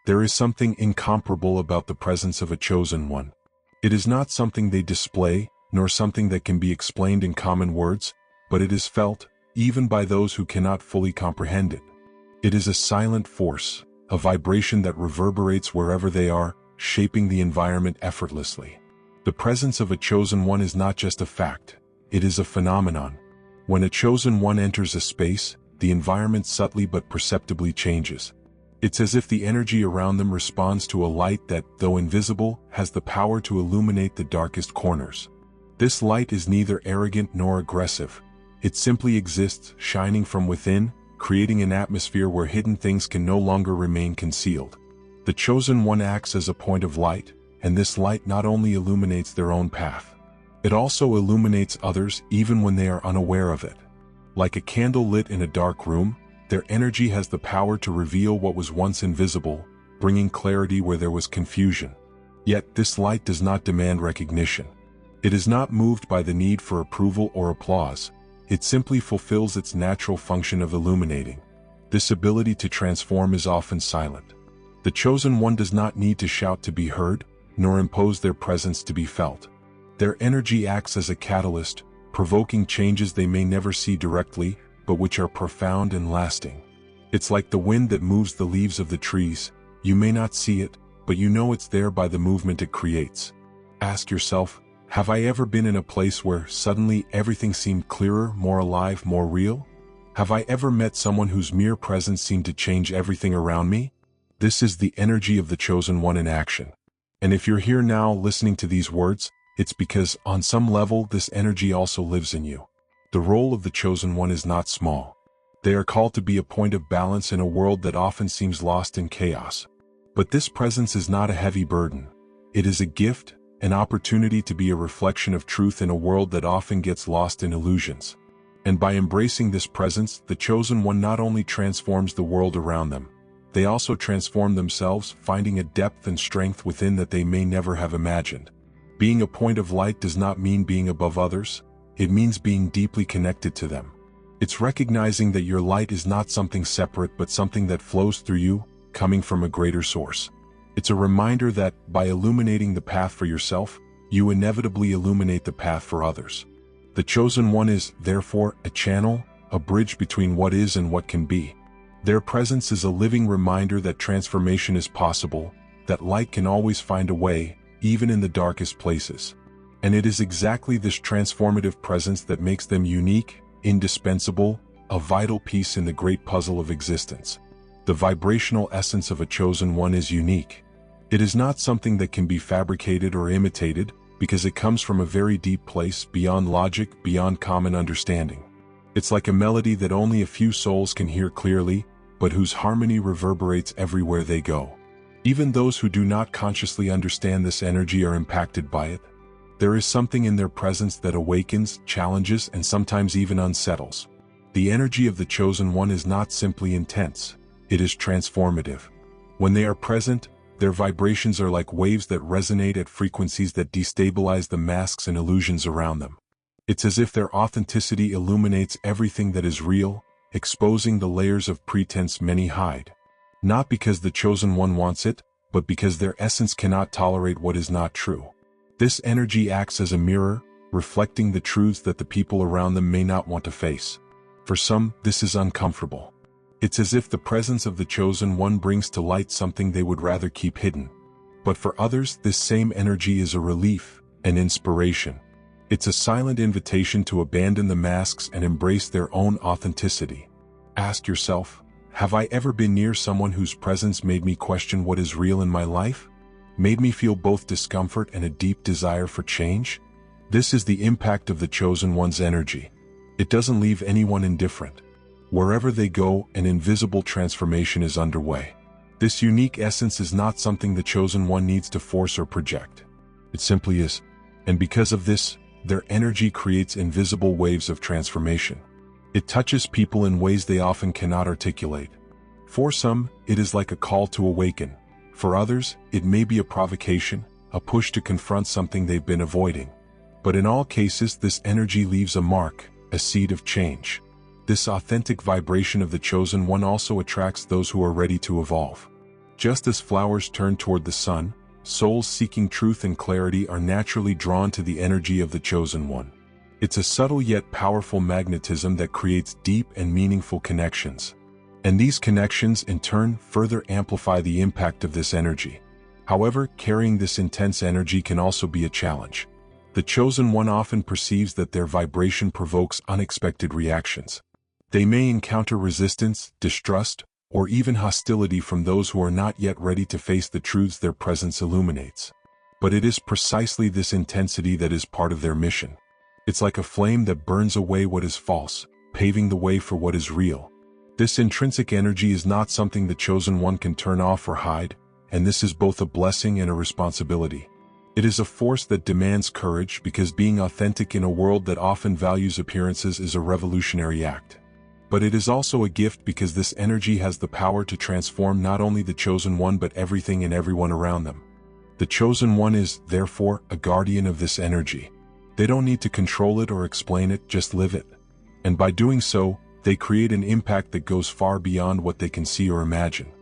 There is something incomparable about the presence of a chosen one. It is not something they display, nor something that can be explained in common words, but it is felt, even by those who cannot fully comprehend it. It is a silent force, a vibration that reverberates wherever they are, shaping the environment effortlessly. The presence of a chosen one is not just a fact, it is a phenomenon. When a chosen one enters a space, the environment subtly but perceptibly changes. It's as if the energy around them responds to a light that, though invisible, has the power to illuminate the darkest corners. This light is neither arrogant nor aggressive. It simply exists, shining from within, creating an atmosphere where hidden things can no longer remain concealed. The chosen one acts as a point of light, and this light not only illuminates their own path, it also illuminates others even when they are unaware of it. Like a candle lit in a dark room, their energy has the power to reveal what was once invisible, bringing clarity where there was confusion. Yet this light does not demand recognition. It is not moved by the need for approval or applause. It simply fulfills its natural function of illuminating. This ability to transform is often silent. The chosen one does not need to shout to be heard, nor impose their presence to be felt. Their energy acts as a catalyst, provoking changes they may never see directly, but which are profound and lasting. It's like the wind that moves the leaves of the trees. You may not see it, but you know it's there by the movement it creates. Ask yourself, have I ever been in a place where suddenly everything seemed clearer, more alive, more real? Have I ever met someone whose mere presence seemed to change everything around me? This is the energy of the chosen one in action. And if you're here now listening to these words, it's because, on some level, this energy also lives in you. The role of the chosen one is not small. They are called to be a point of balance in a world that often seems lost in chaos. But this presence is not a heavy burden. It is a gift, an opportunity to be a reflection of truth in a world that often gets lost in illusions. And by embracing this presence, the chosen one not only transforms the world around them, they also transform themselves, finding a depth and strength within that they may never have imagined. Being a point of light does not mean being above others. It means being deeply connected to them. It's recognizing that your light is not something separate but something that flows through you, coming from a greater source. It's a reminder that, by illuminating the path for yourself, you inevitably illuminate the path for others. The chosen one is, therefore, a channel, a bridge between what is and what can be. Their presence is a living reminder that transformation is possible, that light can always find a way, even in the darkest places. And it is exactly this transformative presence that makes them unique, indispensable, a vital piece in the great puzzle of existence. The vibrational essence of a chosen one is unique. It is not something that can be fabricated or imitated, because it comes from a very deep place, beyond logic, beyond common understanding. It's like a melody that only a few souls can hear clearly, but whose harmony reverberates everywhere they go. Even those who do not consciously understand this energy are impacted by it. There is something in their presence that awakens, challenges, and sometimes even unsettles. The energy of the chosen one is not simply intense, it is transformative. When they are present, their vibrations are like waves that resonate at frequencies that destabilize the masks and illusions around them. It's as if their authenticity illuminates everything that is real, exposing the layers of pretense many hide. Not because the chosen one wants it, but because their essence cannot tolerate what is not true. This energy acts as a mirror, reflecting the truths that the people around them may not want to face. For some, this is uncomfortable. It's as if the presence of the chosen one brings to light something they would rather keep hidden. But for others, this same energy is a relief, an inspiration. It's a silent invitation to abandon the masks and embrace their own authenticity. Ask yourself, have I ever been near someone whose presence made me question what is real in my life? Made me feel both discomfort and a deep desire for change? This is the impact of the chosen one's energy. It doesn't leave anyone indifferent. Wherever they go, an invisible transformation is underway. This unique essence is not something the chosen one needs to force or project. It simply is. And because of this, their energy creates invisible waves of transformation. It touches people in ways they often cannot articulate. For some, it is like a call to awaken. For others, it may be a provocation, a push to confront something they've been avoiding. But in all cases, this energy leaves a mark, a seed of change. This authentic vibration of the chosen one also attracts those who are ready to evolve. Just as flowers turn toward the sun, souls seeking truth and clarity are naturally drawn to the energy of the chosen one. It's a subtle yet powerful magnetism that creates deep and meaningful connections. And these connections, in turn, further amplify the impact of this energy. However, carrying this intense energy can also be a challenge. The chosen one often perceives that their vibration provokes unexpected reactions. They may encounter resistance, distrust, or even hostility from those who are not yet ready to face the truths their presence illuminates. But it is precisely this intensity that is part of their mission. It's like a flame that burns away what is false, paving the way for what is real. This intrinsic energy is not something the chosen one can turn off or hide, and this is both a blessing and a responsibility. It is a force that demands courage because being authentic in a world that often values appearances is a revolutionary act. But it is also a gift because this energy has the power to transform not only the chosen one but everything and everyone around them. The chosen one is, therefore, a guardian of this energy. They don't need to control it or explain it, just live it. And by doing so, they create an impact that goes far beyond what they can see or imagine.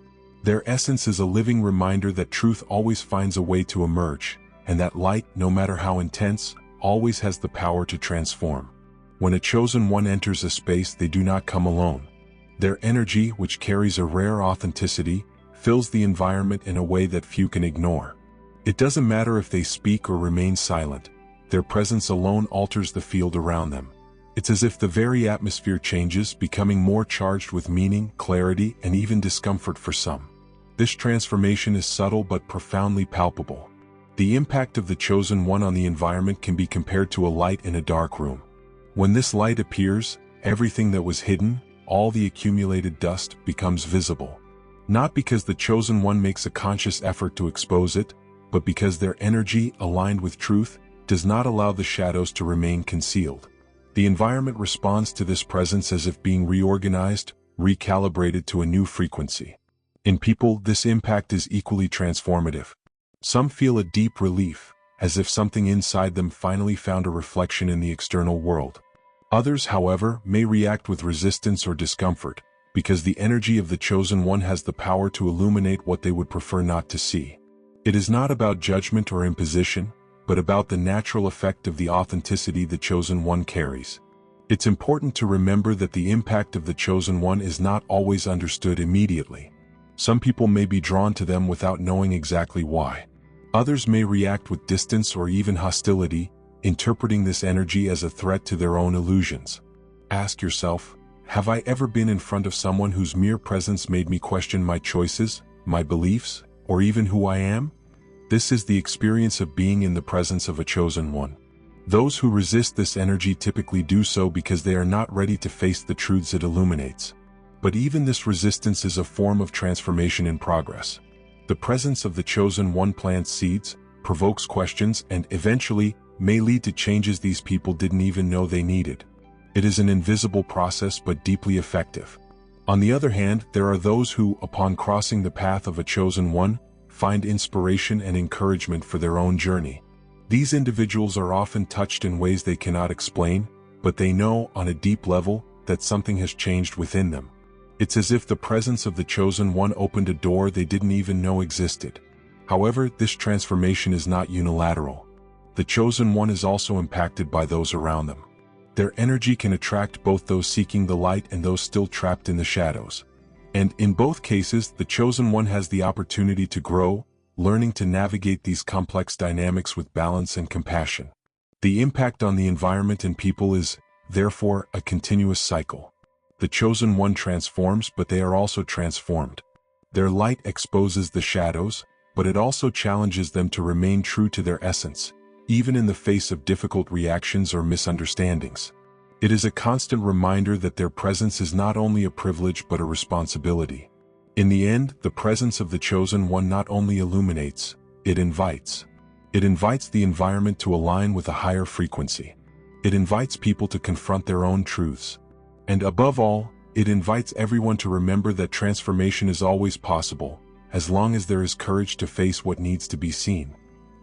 Their essence is a living reminder that truth always finds a way to emerge, and that light, no matter how intense, always has the power to transform. When a chosen one enters a space, they do not come alone. Their energy, which carries a rare authenticity, fills the environment in a way that few can ignore. It doesn't matter if they speak or remain silent. Their presence alone alters the field around them. It's as if the very atmosphere changes, becoming more charged with meaning, clarity, and even discomfort for some. This transformation is subtle but profoundly palpable. The impact of the chosen one on the environment can be compared to a light in a dark room. When this light appears, everything that was hidden, all the accumulated dust, becomes visible. Not because the chosen one makes a conscious effort to expose it, but because their energy, aligned with truth, does not allow the shadows to remain concealed. The environment responds to this presence as if being reorganized, recalibrated to a new frequency. In people, this impact is equally transformative. Some feel a deep relief, as if something inside them finally found a reflection in the external world. Others, however, may react with resistance or discomfort, because the energy of the chosen one has the power to illuminate what they would prefer not to see. It is not about judgment or imposition, but about the natural effect of the authenticity the chosen one carries. It's important to remember that the impact of the chosen one is not always understood immediately. Some people may be drawn to them without knowing exactly why. Others may react with distance or even hostility, interpreting this energy as a threat to their own illusions. Ask yourself, have I ever been in front of someone whose mere presence made me question my choices, my beliefs, or even who I am? This is the experience of being in the presence of a chosen one. Those who resist this energy typically do so because they are not ready to face the truths it illuminates. But even this resistance is a form of transformation in progress. The presence of the chosen one plants seeds, provokes questions, and eventually may lead to changes these people didn't even know they needed. It is an invisible process but deeply effective. On the other hand, there are those who, upon crossing the path of a chosen one, find inspiration and encouragement for their own journey. These individuals are often touched in ways they cannot explain, but they know, on a deep level, that something has changed within them. It's as if the presence of the chosen one opened a door they didn't even know existed. However, this transformation is not unilateral. The chosen one is also impacted by those around them. Their energy can attract both those seeking the light and those still trapped in the shadows. And in both cases, the chosen one has the opportunity to grow, learning to navigate these complex dynamics with balance and compassion. The impact on the environment and people is, therefore, a continuous cycle. The chosen one transforms, but they are also transformed. Their light exposes the shadows, but it also challenges them to remain true to their essence, even in the face of difficult reactions or misunderstandings. It is a constant reminder that their presence is not only a privilege but a responsibility. In the end, the presence of the chosen one not only illuminates, it invites. It invites the environment to align with a higher frequency. It invites people to confront their own truths. And above all, it invites everyone to remember that transformation is always possible, as long as there is courage to face what needs to be seen.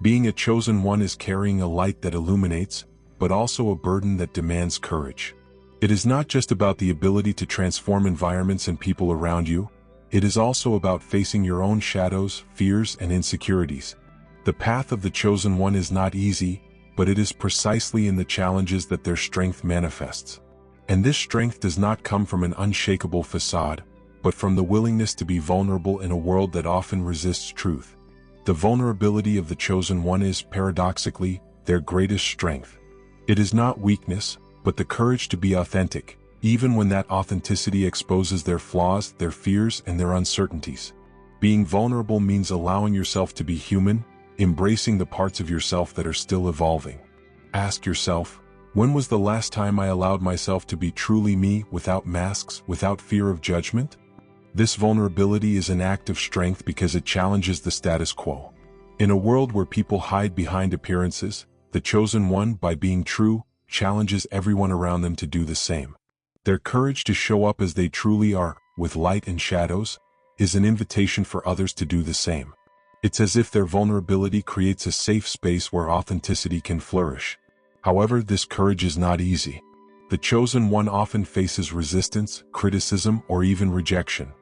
Being a chosen one is carrying a light that illuminates, but also a burden that demands courage. It is not just about the ability to transform environments and people around you, It is also about facing your own shadows, fears, and insecurities. The path of the chosen one is not easy, but it is precisely in the challenges that their strength manifests. And this strength does not come from an unshakable facade, but from the willingness to be vulnerable in a world that often resists truth. The vulnerability of the chosen one is, paradoxically, their greatest strength. It is not weakness, but the courage to be authentic, even when that authenticity exposes their flaws, their fears, and their uncertainties. Being vulnerable means allowing yourself to be human, embracing the parts of yourself that are still evolving. Ask yourself, when was the last time I allowed myself to be truly me, without masks, without fear of judgment? This vulnerability is an act of strength because it challenges the status quo. In a world where people hide behind appearances, the chosen one, by being true, challenges everyone around them to do the same. Their courage to show up as they truly are, with light and shadows, is an invitation for others to do the same. It's as if their vulnerability creates a safe space where authenticity can flourish. However, this courage is not easy. The chosen one often faces resistance, criticism, or even rejection.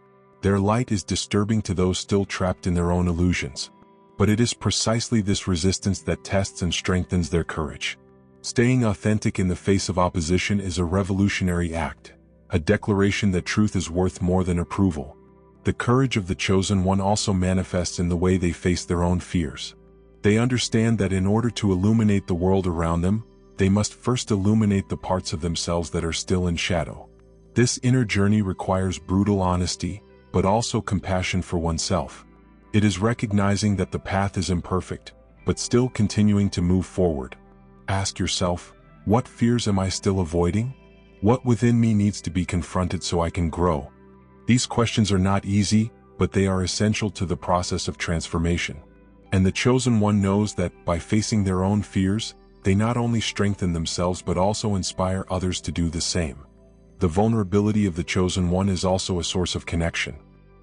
Their light is disturbing to those still trapped in their own illusions. But it is precisely this resistance that tests and strengthens their courage. Staying authentic in the face of opposition is a revolutionary act, a declaration that truth is worth more than approval. The courage of the chosen one also manifests in the way they face their own fears. They understand that in order to illuminate the world around them, they must first illuminate the parts of themselves that are still in shadow. This inner journey requires brutal honesty, but also compassion for oneself. It is recognizing that the path is imperfect, but still continuing to move forward. Ask yourself, what fears am I still avoiding? What within me needs to be confronted so I can grow? These questions are not easy, but they are essential to the process of transformation. And the chosen one knows that, by facing their own fears, they not only strengthen themselves but also inspire others to do the same. The vulnerability of the chosen one is also a source of connection.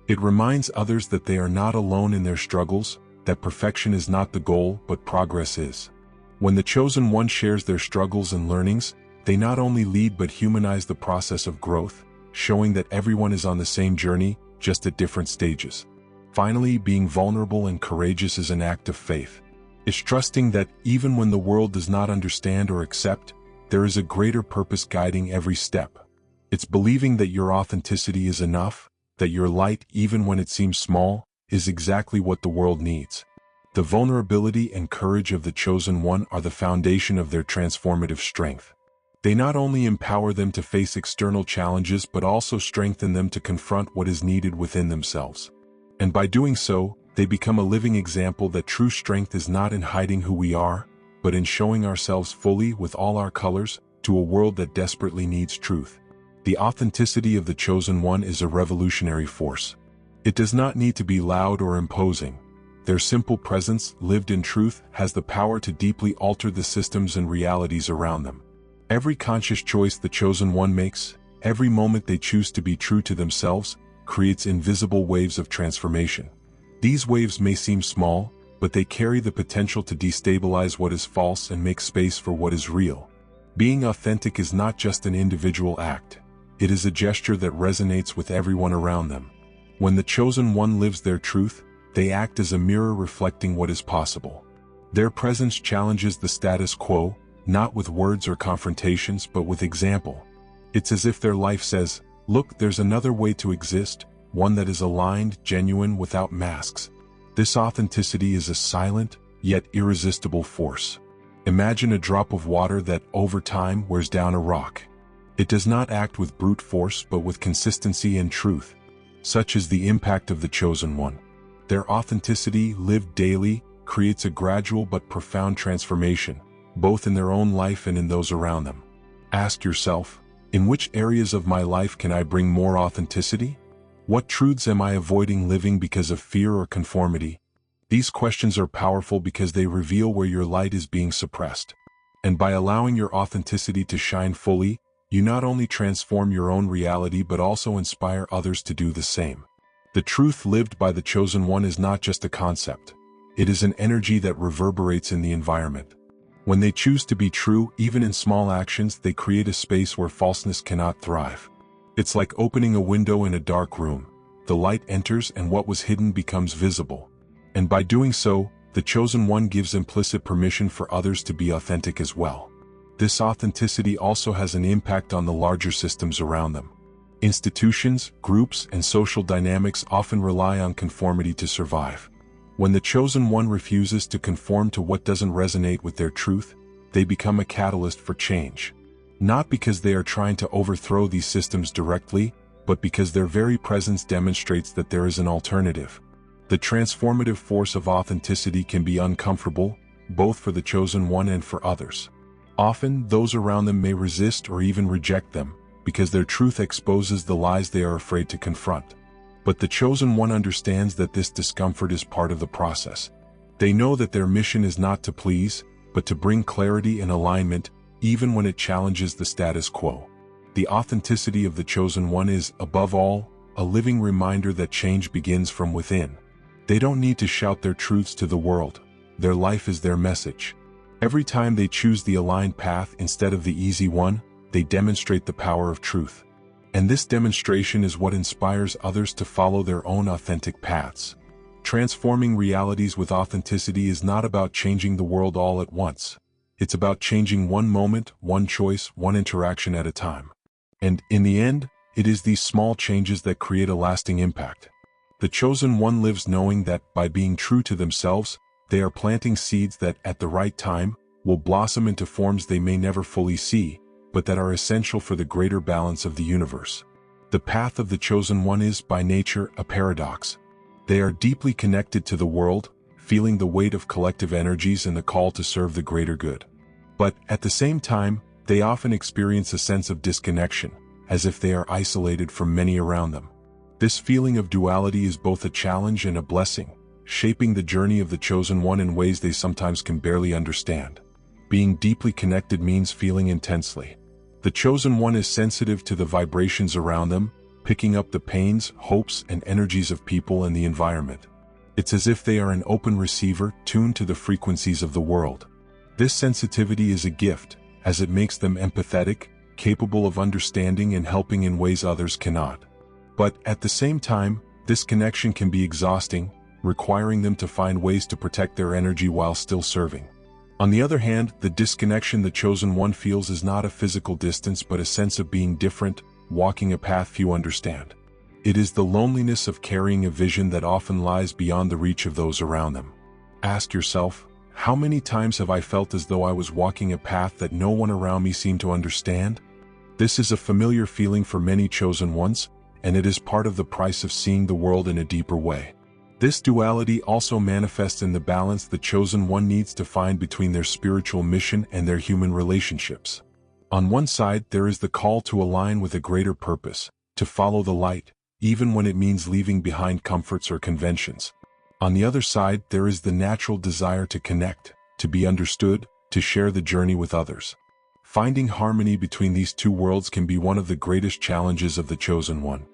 It reminds others that they are not alone in their struggles, that perfection is not the goal, but progress is. When the chosen one shares their struggles and learnings, they not only lead but humanize the process of growth, showing that everyone is on the same journey, just at different stages. Finally, being vulnerable and courageous is an act of faith. It's trusting that, even when the world does not understand or accept, there is a greater purpose guiding every step. It's believing that your authenticity is enough, that your light, even when it seems small, is exactly what the world needs. The vulnerability and courage of the chosen one are the foundation of their transformative strength. They not only empower them to face external challenges but also strengthen them to confront what is needed within themselves. And by doing so, they become a living example that true strength is not in hiding who we are, but in showing ourselves fully with all our colors, to a world that desperately needs truth. The authenticity of the chosen one is a revolutionary force. It does not need to be loud or imposing. Their simple presence, lived in truth, has the power to deeply alter the systems and realities around them. Every conscious choice the chosen one makes, every moment they choose to be true to themselves, creates invisible waves of transformation. These waves may seem small, but they carry the potential to destabilize what is false and make space for what is real. Being authentic is not just an individual act. It is a gesture that resonates with everyone around them. When the chosen one lives their truth, they act as a mirror reflecting what is possible. Their presence challenges the status quo, not with words or confrontations but with example. It's as if their life says, look, there's another way to exist, one that is aligned, genuine, without masks. This authenticity is a silent, yet irresistible force. Imagine a drop of water that, over time, wears down a rock. It does not act with brute force but with consistency and truth. Such is the impact of the chosen one. Their authenticity, lived daily, creates a gradual but profound transformation, both in their own life and in those around them. Ask yourself, in which areas of my life can I bring more authenticity? What truths am I avoiding living because of fear or conformity? These questions are powerful because they reveal where your light is being suppressed. And by allowing your authenticity to shine fully, you not only transform your own reality but also inspire others to do the same. The truth lived by the chosen one is not just a concept. It is an energy that reverberates in the environment. When they choose to be true, even in small actions, they create a space where falseness cannot thrive. It's like opening a window in a dark room, the light enters and what was hidden becomes visible. And by doing so, the chosen one gives implicit permission for others to be authentic as well. This authenticity also has an impact on the larger systems around them. Institutions, groups, and social dynamics often rely on conformity to survive. When the chosen one refuses to conform to what doesn't resonate with their truth, they become a catalyst for change. Not because they are trying to overthrow these systems directly, but because their very presence demonstrates that there is an alternative. The transformative force of authenticity can be uncomfortable, both for the chosen one and for others. Often, those around them may resist or even reject them, because their truth exposes the lies they are afraid to confront. But the chosen one understands that this discomfort is part of the process. They know that their mission is not to please, but to bring clarity and alignment, even when it challenges the status quo. The authenticity of the chosen one is, above all, a living reminder that change begins from within. They don't need to shout their truths to the world. Their life is their message. Every time they choose the aligned path instead of the easy one, they demonstrate the power of truth. And this demonstration is what inspires others to follow their own authentic paths. Transforming realities with authenticity is not about changing the world all at once. It's about changing one moment, one choice, one interaction at a time. And, in the end, it is these small changes that create a lasting impact. The chosen one lives knowing that, by being true to themselves, they are planting seeds that, at the right time, will blossom into forms they may never fully see, but that are essential for the greater balance of the universe. The path of the chosen one is, by nature, a paradox. They are deeply connected to the world, feeling the weight of collective energies and the call to serve the greater good. But, at the same time, they often experience a sense of disconnection, as if they are isolated from many around them. This feeling of duality is both a challenge and a blessing, shaping the journey of the chosen one in ways they sometimes can barely understand. Being deeply connected means feeling intensely. The chosen one is sensitive to the vibrations around them, picking up the pains, hopes, and energies of people and the environment. It's as if they are an open receiver tuned to the frequencies of the world. This sensitivity is a gift, as it makes them empathetic, capable of understanding and helping in ways others cannot. But, at the same time, this connection can be exhausting, requiring them to find ways to protect their energy while still serving. On the other hand, the disconnection the chosen one feels is not a physical distance but a sense of being different, walking a path few understand. It is the loneliness of carrying a vision that often lies beyond the reach of those around them. Ask yourself, how many times have I felt as though I was walking a path that no one around me seemed to understand? This is a familiar feeling for many chosen ones, and it is part of the price of seeing the world in a deeper way. This duality also manifests in the balance the chosen one needs to find between their spiritual mission and their human relationships. On one side, there is the call to align with a greater purpose, to follow the light, even when it means leaving behind comforts or conventions. On the other side, there is the natural desire to connect, to be understood, to share the journey with others. Finding harmony between these two worlds can be one of the greatest challenges of the chosen one.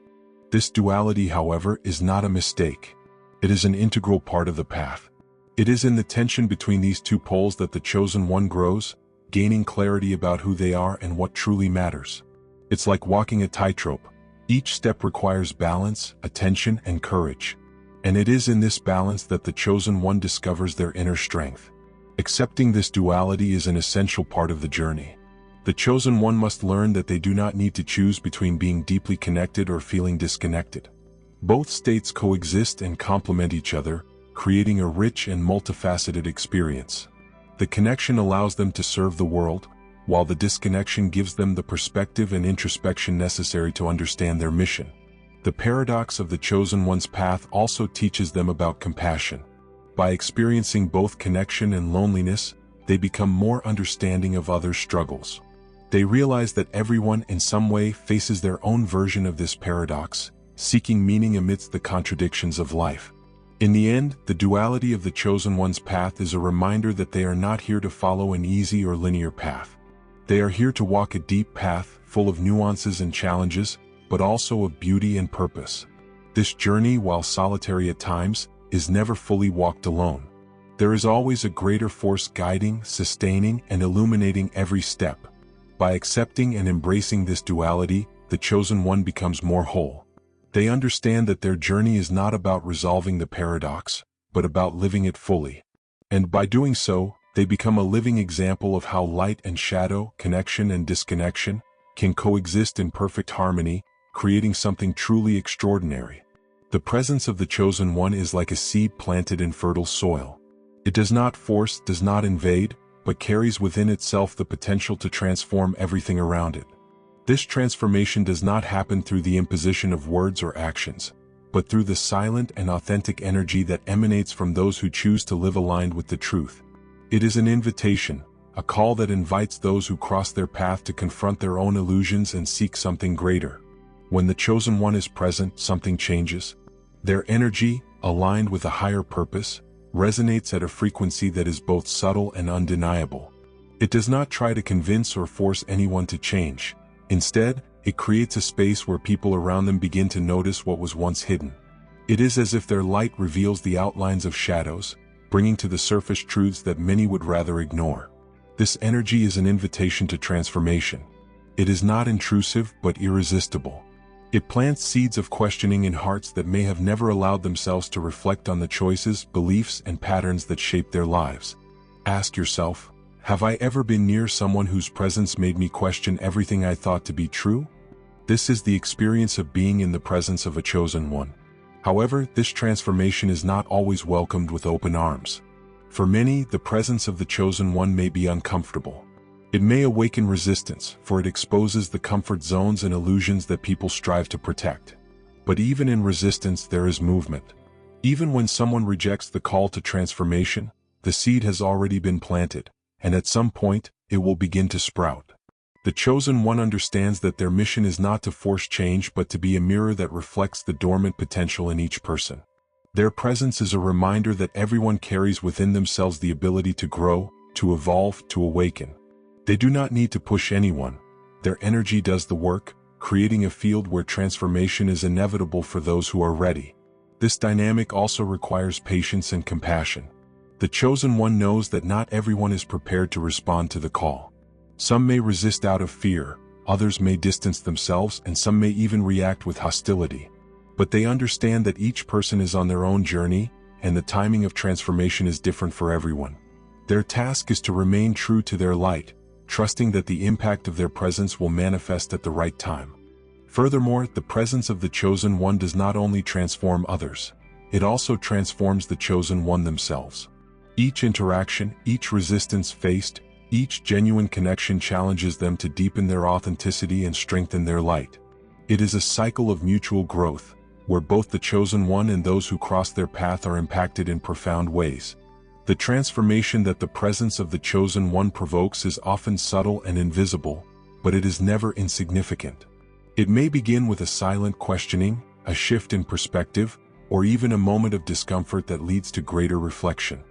This duality, however, is not a mistake. It is an integral part of the path. It is in the tension between these two poles that the chosen one grows, gaining clarity about who they are and what truly matters. It's like walking a tightrope. Each step requires balance, attention, and courage. And it is in this balance that the chosen one discovers their inner strength. Accepting this duality is an essential part of the journey. The chosen one must learn that they do not need to choose between being deeply connected or feeling disconnected. Both states coexist and complement each other, creating a rich and multifaceted experience. The connection allows them to serve the world, while the disconnection gives them the perspective and introspection necessary to understand their mission. The paradox of the chosen one's path also teaches them about compassion. By experiencing both connection and loneliness, they become more understanding of others' struggles. They realize that everyone in some way faces their own version of this paradox, seeking meaning amidst the contradictions of life. In the end, the duality of the chosen one's path is a reminder that they are not here to follow an easy or linear path. They are here to walk a deep path, full of nuances and challenges, but also of beauty and purpose. This journey, while solitary at times, is never fully walked alone. There is always a greater force guiding, sustaining, and illuminating every step. By accepting and embracing this duality, the chosen one becomes more whole. They understand that their journey is not about resolving the paradox, but about living it fully. And by doing so, they become a living example of how light and shadow, connection and disconnection, can coexist in perfect harmony, creating something truly extraordinary. The presence of the Chosen One is like a seed planted in fertile soil. It does not force, does not invade, but carries within itself the potential to transform everything around it. This transformation does not happen through the imposition of words or actions, but through the silent and authentic energy that emanates from those who choose to live aligned with the truth. It is an invitation, a call that invites those who cross their path to confront their own illusions and seek something greater. When the Chosen One is present, something changes. Their energy, aligned with a higher purpose, resonates at a frequency that is both subtle and undeniable. It does not try to convince or force anyone to change. Instead, it creates a space where people around them begin to notice what was once hidden. It is as if their light reveals the outlines of shadows, bringing to the surface truths that many would rather ignore. This energy is an invitation to transformation. It is not intrusive but irresistible. It plants seeds of questioning in hearts that may have never allowed themselves to reflect on the choices, beliefs, and patterns that shape their lives. Ask yourself, have I ever been near someone whose presence made me question everything I thought to be true? This is the experience of being in the presence of a Chosen One. However, this transformation is not always welcomed with open arms. For many, the presence of the Chosen One may be uncomfortable. It may awaken resistance, for it exposes the comfort zones and illusions that people strive to protect. But even in resistance, there is movement. Even when someone rejects the call to transformation, the seed has already been planted, and at some point, it will begin to sprout. The Chosen One understands that their mission is not to force change but to be a mirror that reflects the dormant potential in each person. Their presence is a reminder that everyone carries within themselves the ability to grow, to evolve, to awaken. They do not need to push anyone. Their energy does the work, creating a field where transformation is inevitable for those who are ready. This dynamic also requires patience and compassion. The Chosen One knows that not everyone is prepared to respond to the call. Some may resist out of fear, others may distance themselves, and some may even react with hostility. But they understand that each person is on their own journey, and the timing of transformation is different for everyone. Their task is to remain true to their light, trusting that the impact of their presence will manifest at the right time. Furthermore, the presence of the Chosen One does not only transform others, it also transforms the Chosen One themselves. Each interaction, each resistance faced, each genuine connection challenges them to deepen their authenticity and strengthen their light. It is a cycle of mutual growth, where both the Chosen One and those who cross their path are impacted in profound ways. The transformation that the presence of the Chosen One provokes is often subtle and invisible, but it is never insignificant. It may begin with a silent questioning, a shift in perspective, or even a moment of discomfort that leads to greater reflection.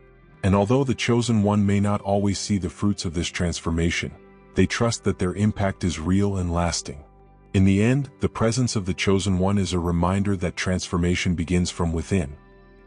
And although the Chosen One may not always see the fruits of this transformation, they trust that their impact is real and lasting. In the end, the presence of the Chosen One is a reminder that transformation begins from within.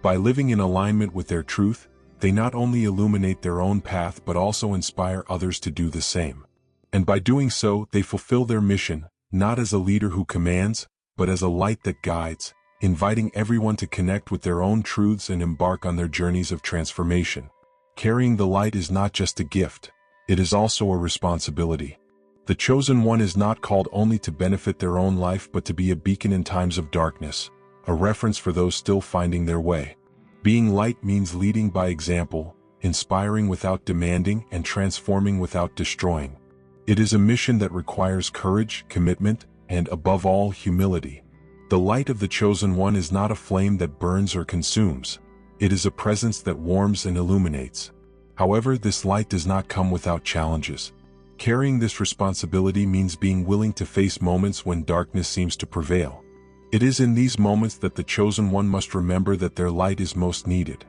By living in alignment with their truth, they not only illuminate their own path but also inspire others to do the same. And by doing so, they fulfill their mission, not as a leader who commands, but as a light that guides, inviting everyone to connect with their own truths and embark on their journeys of transformation. Carrying the light is not just a gift, it is also a responsibility. The Chosen One is not called only to benefit their own life but to be a beacon in times of darkness, a reference for those still finding their way. Being light means leading by example, inspiring without demanding, and transforming without destroying. It is a mission that requires courage, commitment, and above all, humility. The light of the Chosen One is not a flame that burns or consumes. It is a presence that warms and illuminates. However, this light does not come without challenges. Carrying this responsibility means being willing to face moments when darkness seems to prevail. It is in these moments that the Chosen One must remember that their light is most needed.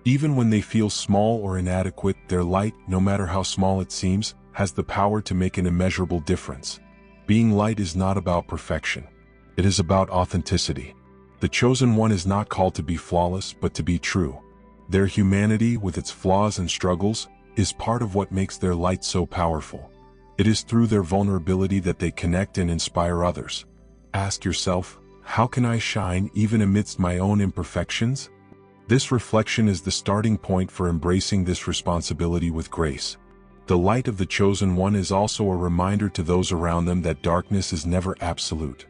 Even when they feel small or inadequate, their light, no matter how small it seems, has the power to make an immeasurable difference. Being light is not about perfection. It is about authenticity. The Chosen One is not called to be flawless, but to be true. Their humanity, with its flaws and struggles, is part of what makes their light so powerful. It is through their vulnerability that they connect and inspire others. Ask yourself, how can I shine even amidst my own imperfections? This reflection is the starting point for embracing this responsibility with grace. The light of the chosen one is also a reminder to those around them that darkness is never absolute.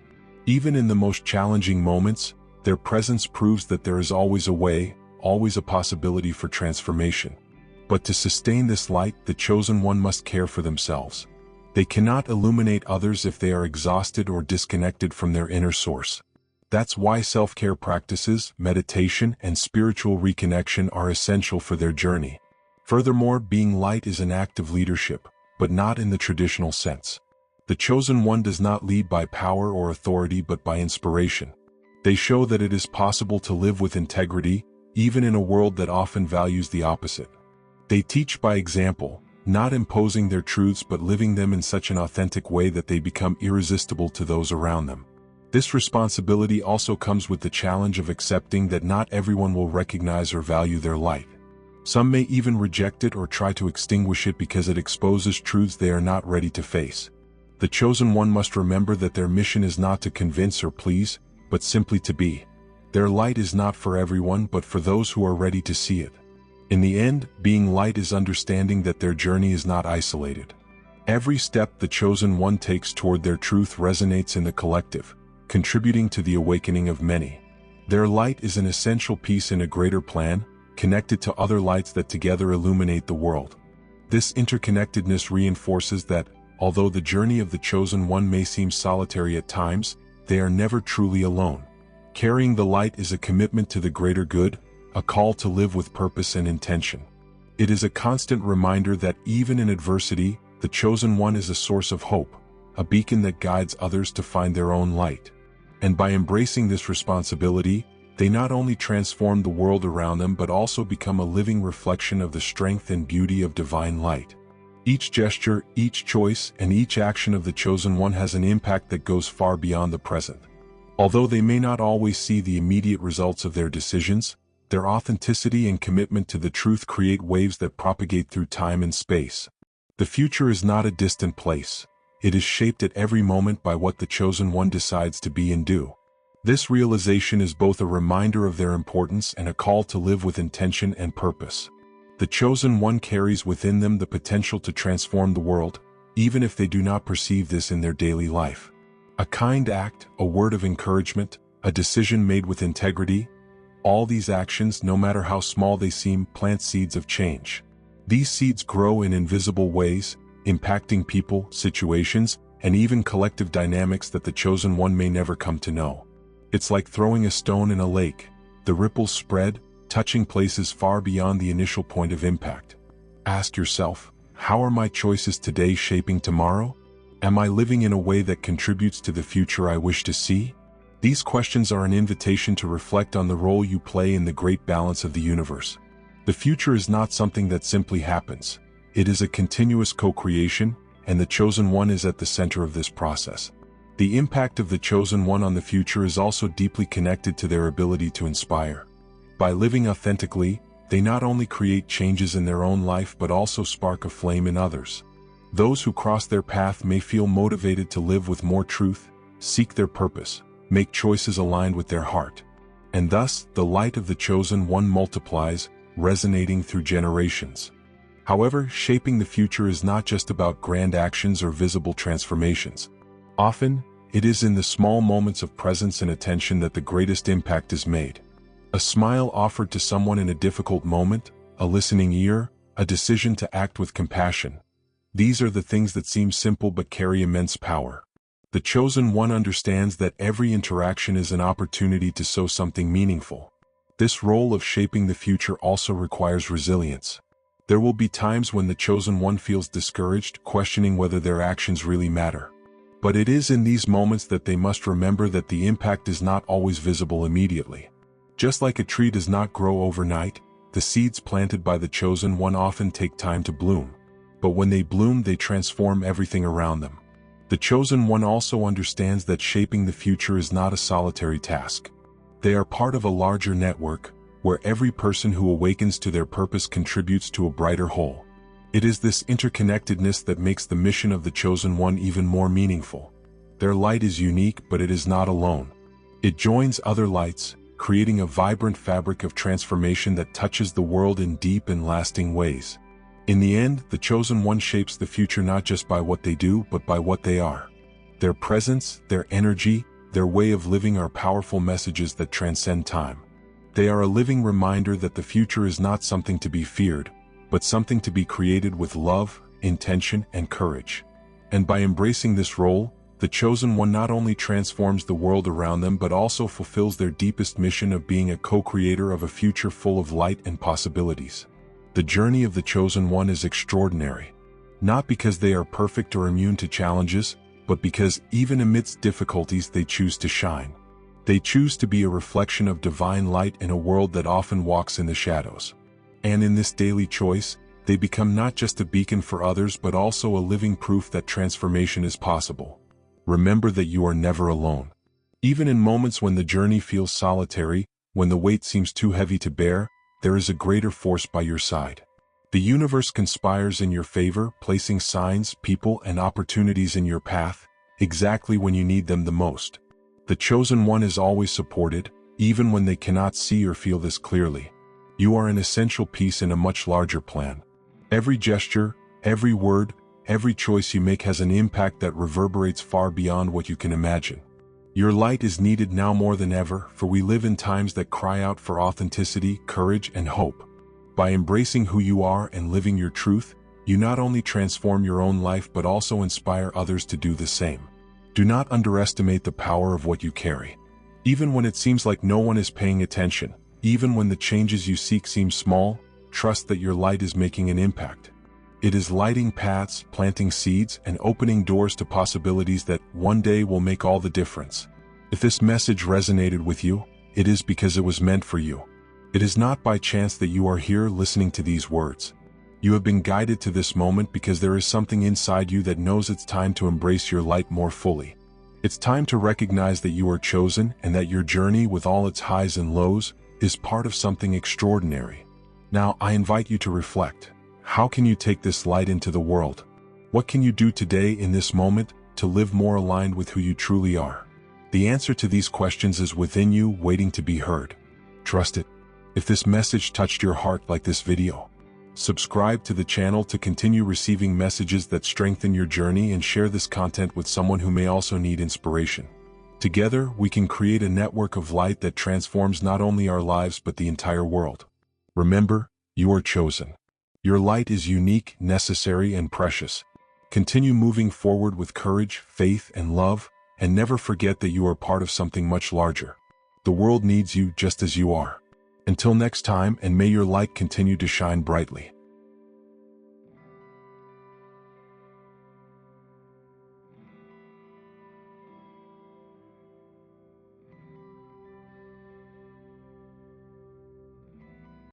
Even in the most challenging moments, their presence proves that there is always a way, always a possibility for transformation. But to sustain this light, the chosen one must care for themselves. They cannot illuminate others if they are exhausted or disconnected from their inner source. That's why self-care practices, meditation, and spiritual reconnection are essential for their journey. Furthermore, being light is an act of leadership, but not in the traditional sense. The chosen one does not lead by power or authority but by inspiration. They show that it is possible to live with integrity, even in a world that often values the opposite. They teach by example, not imposing their truths but living them in such an authentic way that they become irresistible to those around them. This responsibility also comes with the challenge of accepting that not everyone will recognize or value their light. Some may even reject it or try to extinguish it because it exposes truths they are not ready to face. The chosen one must remember that their mission is not to convince or please, but simply to be. Their light is not for everyone but for those who are ready to see it. In the end, being light is understanding that their journey is not isolated. Every step the chosen one takes toward their truth resonates in the collective, contributing to the awakening of many. Their light is an essential piece in a greater plan, connected to other lights that together illuminate the world. This interconnectedness reinforces that, although the journey of the chosen one may seem solitary at times, they are never truly alone. Carrying the light is a commitment to the greater good, a call to live with purpose and intention. It is a constant reminder that even in adversity, the chosen one is a source of hope, a beacon that guides others to find their own light. And by embracing this responsibility, they not only transform the world around them but also become a living reflection of the strength and beauty of divine light. Each gesture, each choice, and each action of the chosen one has an impact that goes far beyond the present. Although they may not always see the immediate results of their decisions, their authenticity and commitment to the truth create waves that propagate through time and space. The future is not a distant place. It is shaped at every moment by what the chosen one decides to be and do. This realization is both a reminder of their importance and a call to live with intention and purpose. The chosen one carries within them the potential to transform the world, even if they do not perceive this in their daily life. A kind act, a word of encouragement, a decision made with integrity, all these actions, no matter how small they seem, plant seeds of change. These seeds grow in invisible ways, impacting people, situations, and even collective dynamics that the chosen one may never come to know. It's like throwing a stone in a lake. The ripples spread, touching places far beyond the initial point of impact. Ask yourself, how are my choices today shaping tomorrow? Am I living in a way that contributes to the future I wish to see? These questions are an invitation to reflect on the role you play in the great balance of the universe. The future is not something that simply happens. It is a continuous co-creation, and the chosen one is at the center of this process. The impact of the chosen one on the future is also deeply connected to their ability to inspire. By living authentically, they not only create changes in their own life but also spark a flame in others. Those who cross their path may feel motivated to live with more truth, seek their purpose, make choices aligned with their heart. And thus, the light of the chosen one multiplies, resonating through generations. However, shaping the future is not just about grand actions or visible transformations. Often, it is in the small moments of presence and attention that the greatest impact is made. A smile offered to someone in a difficult moment, a listening ear, a decision to act with compassion. These are the things that seem simple but carry immense power. The chosen one understands that every interaction is an opportunity to sow something meaningful. This role of shaping the future also requires resilience. There will be times when the chosen one feels discouraged, questioning whether their actions really matter. But it is in these moments that they must remember that the impact is not always visible immediately. Just like a tree does not grow overnight, the seeds planted by the chosen one often take time to bloom. But when they bloom, they transform everything around them. The chosen one also understands that shaping the future is not a solitary task. They are part of a larger network, where every person who awakens to their purpose contributes to a brighter whole. It is this interconnectedness that makes the mission of the chosen one even more meaningful. Their light is unique, but it is not alone. It joins other lights, creating a vibrant fabric of transformation that touches the world in deep and lasting ways. In the end, the chosen one shapes the future not just by what they do, but by what they are. Their presence, their energy, their way of living are powerful messages that transcend time. They are a living reminder that the future is not something to be feared, but something to be created with love, intention, and courage. And by embracing this role, the chosen one not only transforms the world around them but also fulfills their deepest mission of being a co-creator of a future full of light and possibilities. The journey of the chosen one is extraordinary, not because they are perfect or immune to challenges, but because even amidst difficulties they choose to shine. They choose to be a reflection of divine light in a world that often walks in the shadows. And in this daily choice, they become not just a beacon for others but also a living proof that transformation is possible. Remember that you are never alone. Even in moments when the journey feels solitary, when the weight seems too heavy to bear, there is a greater force by your side. The universe conspires in your favor, placing signs, people, and opportunities in your path, exactly when you need them the most. The chosen one is always supported, even when they cannot see or feel this clearly. You are an essential piece in a much larger plan. Every gesture, every word, every choice you make has an impact that reverberates far beyond what you can imagine. Your light is needed now more than ever, for we live in times that cry out for authenticity, courage, and hope. By embracing who you are and living your truth, you not only transform your own life but also inspire others to do the same. Do not underestimate the power of what you carry. Even when it seems like no one is paying attention, even when the changes you seek seem small, trust that your light is making an impact. It is lighting paths, planting seeds, and opening doors to possibilities that one day will make all the difference. If this message resonated with you, it is because it was meant for you. It is not by chance that you are here listening to these words. You have been guided to this moment because there is something inside you that knows it's time to embrace your light more fully. It's time to recognize that you are chosen and that your journey, with all its highs and lows, is part of something extraordinary. Now, I invite you to reflect. How can you take this light into the world? What can you do today in this moment to live more aligned with who you truly are? The answer to these questions is within you, waiting to be heard. Trust it. If this message touched your heart like this video, subscribe to the channel to continue receiving messages that strengthen your journey, and share this content with someone who may also need inspiration. Together, we can create a network of light that transforms not only our lives but the entire world. Remember, you are chosen. Your light is unique, necessary, and precious. Continue moving forward with courage, faith, and love, and never forget that you are part of something much larger. The world needs you just as you are. Until next time, and may your light continue to shine brightly.